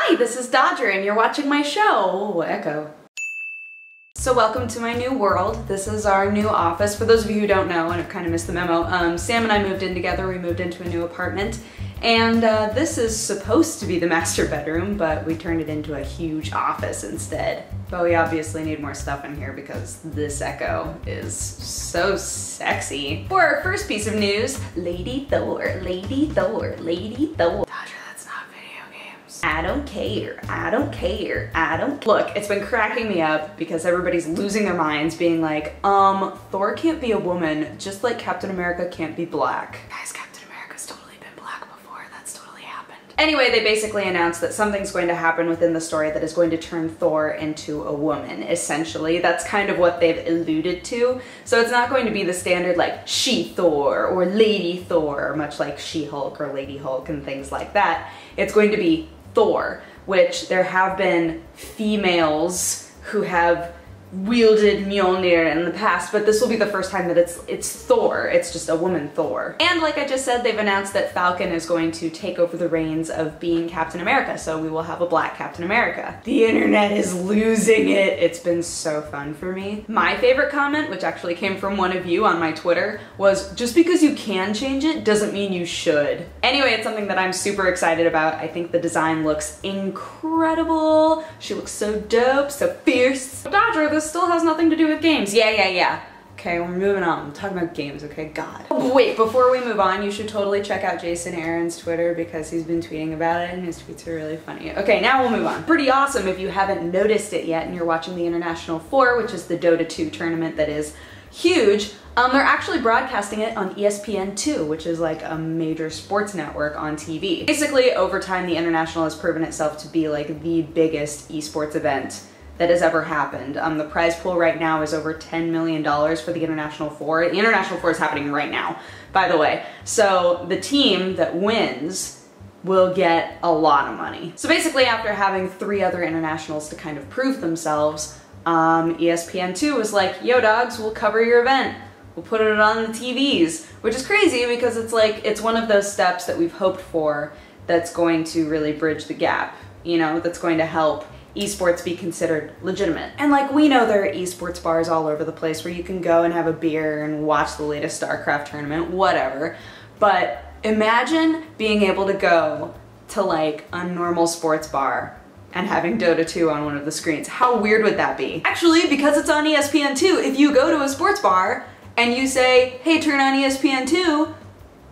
Hi, this is Dodger and you're watching my show. Oh, echo. So welcome to my new world. This is our new office. For those of you who don't know and have kind of missed the memo, Sam and I moved in together. We moved into a new apartment. And this is supposed to be the master bedroom, but we turned it into a huge office instead. But we obviously need more stuff in here because this echo is so sexy. For our first piece of news, Lady Thor, Lady Thor, Lady Thor. Dodger, that's not video games. I don't care, I don't care, I don't. Look, it's been cracking me up because everybody's losing their minds being like, Thor can't be a woman just like Captain America can't be black. Guys, Captain America's totally been black before. That's totally happened. Anyway, they basically announced that something's going to happen within the story that is going to turn Thor into a woman, essentially. That's kind of what they've alluded to. So it's not going to be the standard like She-Thor or Lady Thor, much like She-Hulk or Lady Hulk and things like that. It's going to be Thor, which there have been females who have wielded Mjolnir in the past, but this will be the first time that it's Thor. It's just a woman Thor. And like I just said, they've announced that Falcon is going to take over the reins of being Captain America, so we will have a black Captain America. The internet is losing it. It's been so fun for me. My favorite comment, which actually came from one of you on my Twitter, was just because you can change it doesn't mean you should. Anyway, it's something that I'm super excited about. I think the design looks incredible. She looks so dope, so fierce. Dodger, this still has nothing to do with games. Yeah. Okay, we're moving on. I'm talking about games, okay? God. Oh, wait, before we move on, you should totally check out Jason Aaron's Twitter because he's been tweeting about it and his tweets are really funny. Okay, now we'll move on. Pretty awesome if you haven't noticed it yet and you're watching the International 4, which is the Dota 2 tournament that is huge. They're actually broadcasting it on ESPN2, which is like a major sports network on TV. Basically, over time, the International has proven itself to be like the biggest esports event that has ever happened. The prize pool right now is over $10 million for the International 4. The International 4 is happening right now, by the way. So the team that wins will get a lot of money. So basically, after having 3 other internationals to kind of prove themselves, ESPN2 was like, yo dogs, we'll cover your event. We'll put it on the TVs, which is crazy because it's like, it's one of those steps that we've hoped for that's going to really bridge the gap, you know, that's going to help esports be considered legitimate. And like, we know there are esports bars all over the place where you can go and have a beer and watch the latest StarCraft tournament, whatever. But imagine being able to go to like a normal sports bar and having Dota 2 on one of the screens. How weird would that be? Actually, because it's on ESPN2, if you go to a sports bar and you say, hey, turn on ESPN2,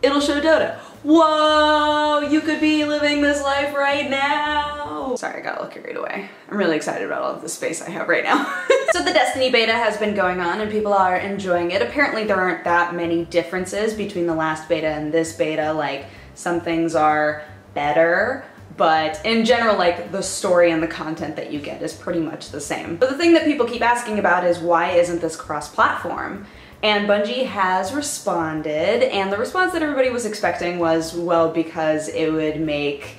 it'll show Dota. Whoa, you could be living this life right now. Sorry, I got a little carried away. I'm really excited about all of the space I have right now. So the Destiny beta has been going on and people are enjoying it. Apparently there aren't that many differences between the last beta and this beta. Like, some things are better, but in general, like, the story and the content that you get is pretty much the same. But the thing that people keep asking about is, why isn't this cross-platform? And Bungie has responded, and the response that everybody was expecting was, well, because it would make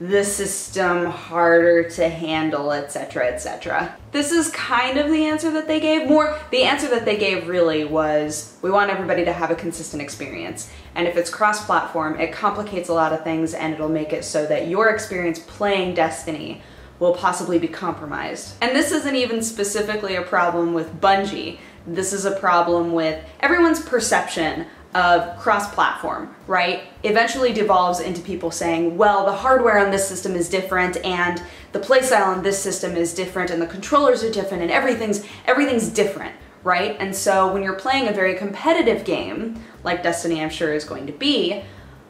the system harder to handle, etc., etc. This is kind of the answer that they gave. The answer that they gave really was, we want everybody to have a consistent experience. And if it's cross-platform, it complicates a lot of things and it'll make it so that your experience playing Destiny will possibly be compromised. And this isn't even specifically a problem with Bungie. This is a problem with everyone's perception of cross-platform, right? Eventually devolves into people saying, well, the hardware on this system is different and the playstyle on this system is different and the controllers are different and everything's different, right? And so when you're playing a very competitive game, like Destiny I'm sure is going to be,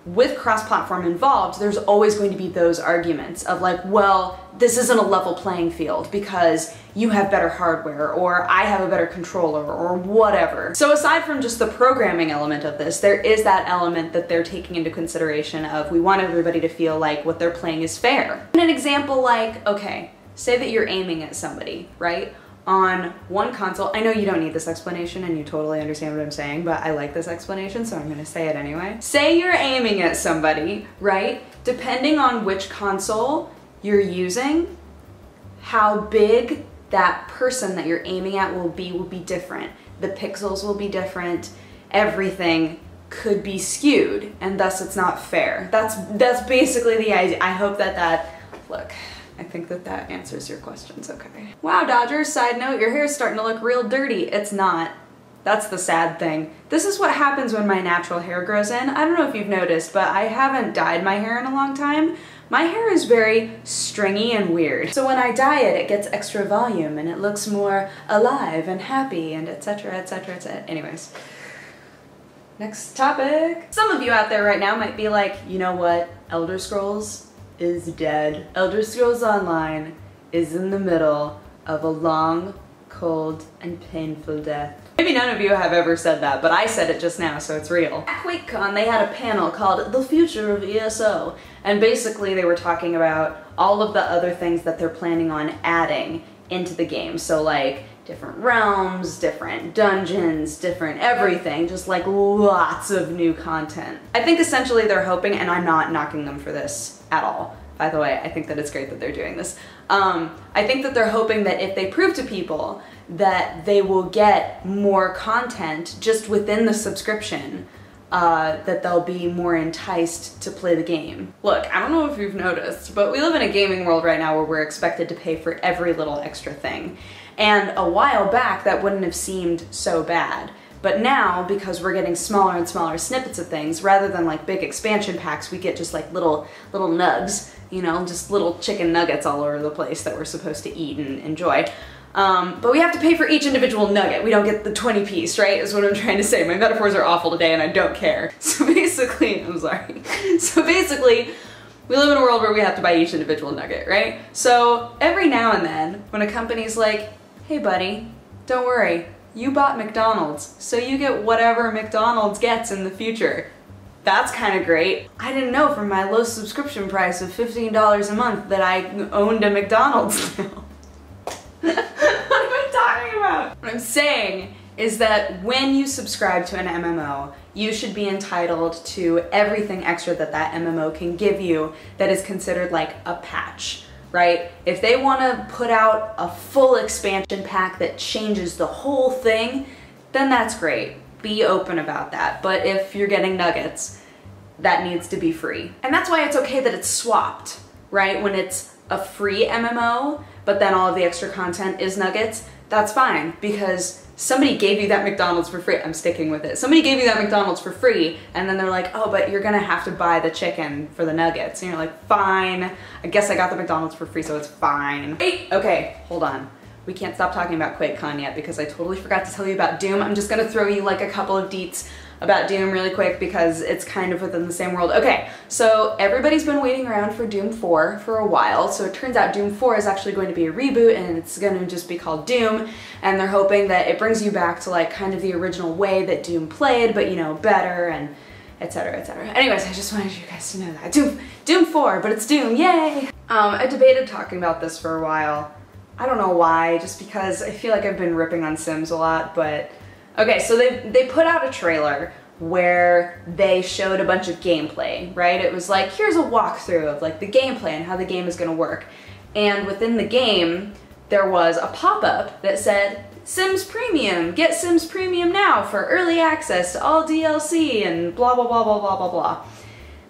with cross-platform involved, there's always going to be those arguments of like, well, this isn't a level playing field because you have better hardware or I have a better controller or whatever. So aside from just the programming element of this, there is that element that they're taking into consideration of, we want everybody to feel like what they're playing is fair. And an example like, okay, say that you're aiming at somebody, right? On one console, I know you don't need this explanation and you totally understand what I'm saying, but I like this explanation, so I'm gonna say it anyway. Say you're aiming at somebody, right? Depending on which console you're using, how big that person that you're aiming at will be different. The pixels will be different, everything could be skewed, and thus it's not fair. That's basically the idea. I hope that look, think that that answers your questions okay. Wow, Dodgers, side note, your hair's starting to look real dirty. It's not. That's the sad thing. This is what happens when my natural hair grows in. I don't know if you've noticed, but I haven't dyed my hair in a long time. My hair is very stringy and weird. So when I dye it, it gets extra volume and it looks more alive and happy and etc, etc, etc. Anyways, next topic. Some of you out there right now might be like, you know what? Elder Scrolls is dead. Elder Scrolls Online is in the middle of a long, cold, and painful death. Maybe none of you have ever said that, but I said it just now, so it's real. At QuakeCon, they had a panel called The Future of ESO, and basically they were talking about all of the other things that they're planning on adding into the game. So like different realms, different dungeons, different everything, just like lots of new content. I think essentially they're hoping, and I'm not knocking them for this at all, by the way, I think that it's great that they're doing this. I think that they're hoping that if they prove to people that they will get more content just within the subscription, that they'll be more enticed to play the game. Look, I don't know if you've noticed, but we live in a gaming world right now where we're expected to pay for every little extra thing. And a while back, that wouldn't have seemed so bad. But now, because we're getting smaller and smaller snippets of things, rather than like big expansion packs, we get just like little nugs, you know, just little chicken nuggets all over the place that we're supposed to eat and enjoy. But we have to pay for each individual nugget. We don't get the 20 piece, right? Is what I'm trying to say. My metaphors are awful today and I don't care. So basically, I'm sorry. So basically, we live in a world where we have to buy each individual nugget, right? So every now and then, when a company's like, hey buddy, don't worry, you bought McDonald's, so you get whatever McDonald's gets in the future. That's kind of great. I didn't know from my low subscription price of $15 a month that I owned a McDonald's now. What am I talking about? What I'm saying is that when you subscribe to an MMO, you should be entitled to everything extra that that MMO can give you that is considered like a patch, right? If they want to put out a full expansion pack that changes the whole thing, then that's great. Be open about that. But if you're getting nuggets, that needs to be free. And that's why it's okay that it's swapped, right? When it's a free MMO, but then all of the extra content is nuggets, that's fine, because somebody gave you that McDonald's for free. I'm sticking with it. Somebody gave you that McDonald's for free, and then they're like, oh, but you're gonna have to buy the chicken for the nuggets. And you're like, fine. I guess I got the McDonald's for free, so it's fine. Hey, okay, hold on. We can't stop talking about QuakeCon yet because I totally forgot to tell you about Doom. I'm just gonna throw you like a couple of deets about Doom really quick because it's kind of within the same world. Okay, so everybody's been waiting around for Doom 4 for a while, so it turns out Doom 4 is actually going to be a reboot and it's going to just be called Doom, and they're hoping that it brings you back to like kind of the original way that Doom played, but you know, better and etc, etc. Anyways, I just wanted you guys to know that. Doom 4, but it's Doom, yay! I debated talking about this for a while. I don't know why, just because I feel like I've been ripping on Sims a lot, but okay, so they put out a trailer where they showed a bunch of gameplay, right? It was like, here's a walkthrough of like the gameplay and how the game is gonna work. And within the game, there was a pop-up that said, Sims Premium, get Sims Premium now for early access to all DLC and blah, blah, blah, blah, blah, blah, blah.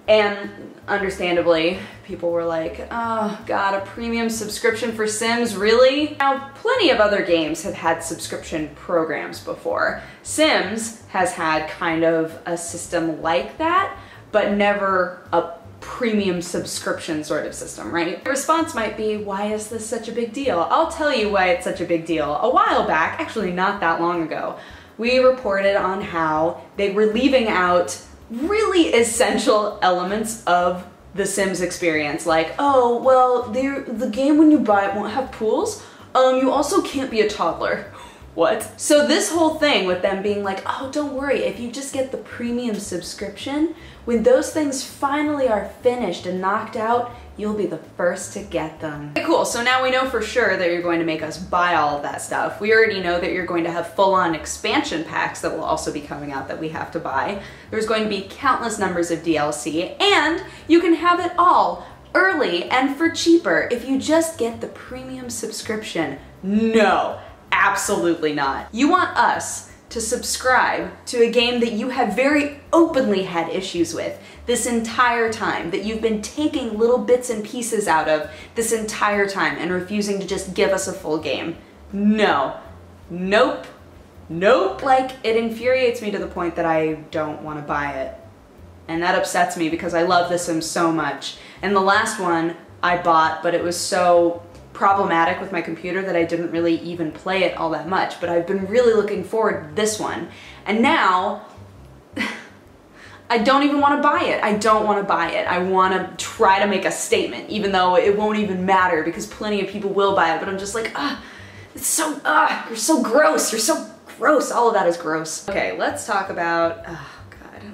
And understandably, people were like, oh god, a premium subscription for Sims, really? Now, plenty of other games have had subscription programs before. Sims has had kind of a system like that, but never a premium subscription sort of system, right? The response might be, why is this such a big deal? I'll tell you why it's such a big deal. A while back, actually not that long ago, we reported on how they were leaving out really essential elements of the Sims experience, like, oh, well, the game when you buy it won't have pools. You also can't be a toddler. What? So this whole thing with them being like, oh, don't worry, if you just get the premium subscription, when those things finally are finished and knocked out, you'll be the first to get them. Okay, cool, so now we know for sure that you're going to make us buy all of that stuff. We already know that you're going to have full-on expansion packs that will also be coming out that we have to buy. There's going to be countless numbers of DLC, and you can have it all early and for cheaper if you just get the premium subscription. No, absolutely not. You want us to subscribe to a game that you have very openly had issues with this entire time, that you've been taking little bits and pieces out of this entire time and refusing to just give us a full game. No. Nope. Nope. Like, it infuriates me to the point that I don't want to buy it. And that upsets me because I love The Sims so much. And the last one I bought, but it was so problematic with my computer that I didn't really even play it all that much. But I've been really looking forward to this one. And now, I don't even want to buy it. I don't want to buy it. I want to try to make a statement, even though it won't even matter because plenty of people will buy it. But I'm just like, it's so, you're so gross. You're so gross. All of that is gross. Okay, let's talk about,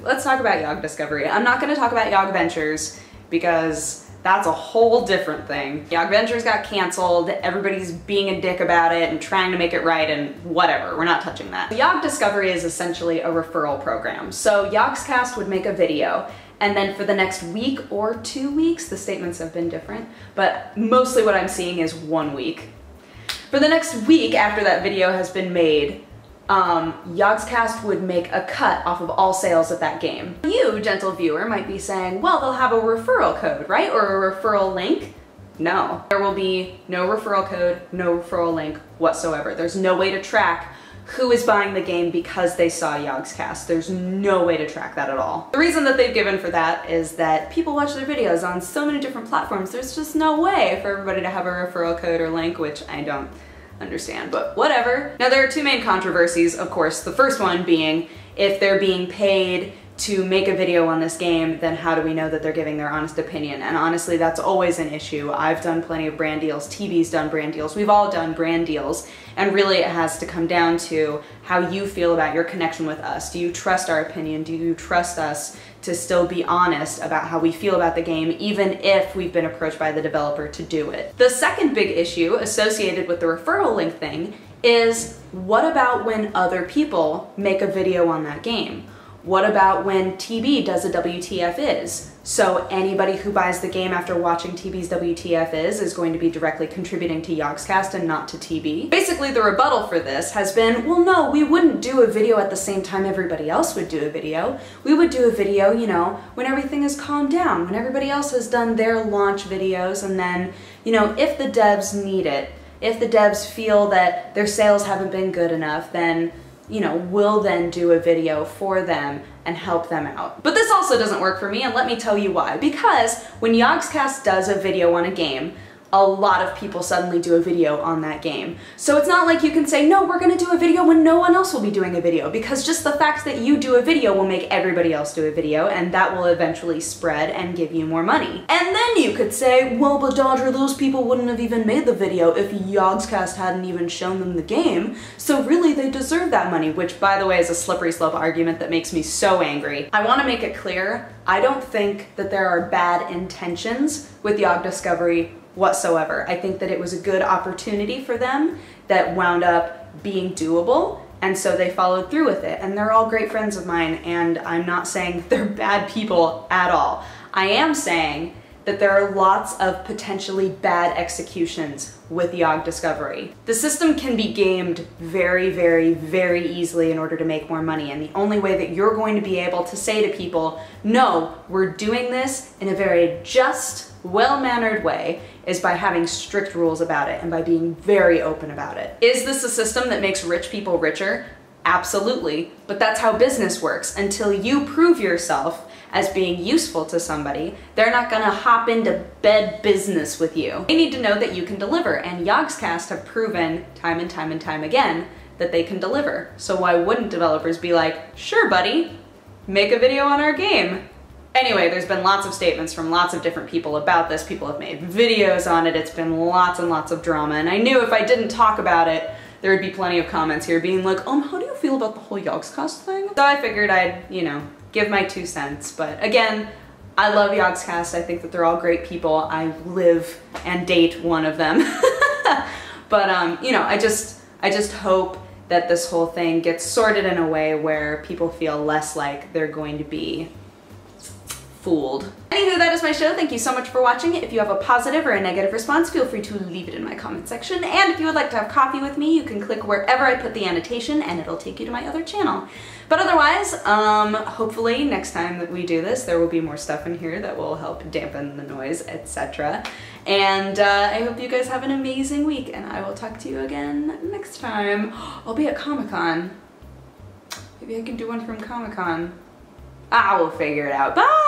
let's talk about Yogdiscovery. I'm not going to talk about Yogventures because that's a whole different thing. Yogventures got canceled, everybody's being a dick about it and trying to make it right and whatever, we're not touching that. Yogdiscovery is essentially a referral program. So Yogscast would make a video and then for the next week or 2 weeks, the statements have been different, but mostly what I'm seeing is 1 week. For the next week after that video has been made, Yogscast would make a cut off of all sales of that game. You, gentle viewer, might be saying, well, they'll have a referral code, right? Or a referral link? No. There will be no referral code, no referral link whatsoever. There's no way to track who is buying the game because they saw Yogscast. There's no way to track that at all. The reason that they've given for that is that people watch their videos on so many different platforms. There's just no way for everybody to have a referral code or link, which I don't understand, but whatever. Now there are two main controversies, of course. The first one being, if they're being paid to make a video on this game, then how do we know that they're giving their honest opinion? And honestly, that's always an issue. I've done plenty of brand deals, TV's done brand deals, we've all done brand deals, and really it has to come down to how you feel about your connection with us. Do you trust our opinion? Do you trust us to still be honest about how we feel about the game, even if we've been approached by the developer to do it? The second big issue associated with the referral link thing is, what about when other people make a video on that game? What about when TB does a WTF is? So anybody who buys the game after watching TB's WTF is going to be directly contributing to Yogscast and not to TB. Basically the rebuttal for this has been, well no, we wouldn't do a video at the same time everybody else would do a video. We would do a video, you know, when everything is calmed down, when everybody else has done their launch videos, and then, you know, if the devs need it, if the devs feel that their sales haven't been good enough, then, you know, we'll then do a video for them and help them out. But this also doesn't work for me, and let me tell you why. Because when Yogscast does a video on a game, a lot of people suddenly do a video on that game. So it's not like you can say, no, we're gonna do a video when no one else will be doing a video, because just the fact that you do a video will make everybody else do a video, and that will eventually spread and give you more money. And then you could say, well, but Dodger, those people wouldn't have even made the video if Yogscast hadn't even shown them the game, so really they deserve that money, which, by the way, is a slippery slope argument that makes me so angry. I want to make it clear, I don't think that there are bad intentions with Yogdiscovery whatsoever. I think that it was a good opportunity for them that wound up being doable, and so they followed through with it. And they're all great friends of mine, and I'm not saying that they're bad people at all. I am saying that there are lots of potentially bad executions with Yogdiscovery. The system can be gamed very, very, very easily in order to make more money, and the only way that you're going to be able to say to people, no, we're doing this in a very just, well-mannered way, is by having strict rules about it and by being very open about it. Is this a system that makes rich people richer? Absolutely, but that's how business works. Until you prove yourself as being useful to somebody, they're not gonna hop into bed business with you. They need to know that you can deliver, and Yogscast have proven time and time and time again that they can deliver. So why wouldn't developers be like, sure buddy, make a video on our game? Anyway, there's been lots of statements from lots of different people about this. People have made videos on it. It's been lots and lots of drama, and I knew if I didn't talk about it, there would be plenty of comments here being like, how do you feel about the whole Yogscast thing? So I figured I'd, you know, give my 2 cents. But again, I love Yogscast. I think that they're all great people. I live and date one of them. But you know, I just hope that this whole thing gets sorted in a way where people feel less like they're going to be fooled. Anywho, that is my show. Thank you so much for watching. If you have a positive or a negative response, feel free to leave it in my comment section. And if you would like to have coffee with me, you can click wherever I put the annotation and it'll take you to my other channel. But otherwise, hopefully next time that we do this, there will be more stuff in here that will help dampen the noise, etc. And I hope you guys have an amazing week, and I will talk to you again next time. I'll be at Comic-Con. Maybe I can do one from Comic-Con. I will figure it out. Bye!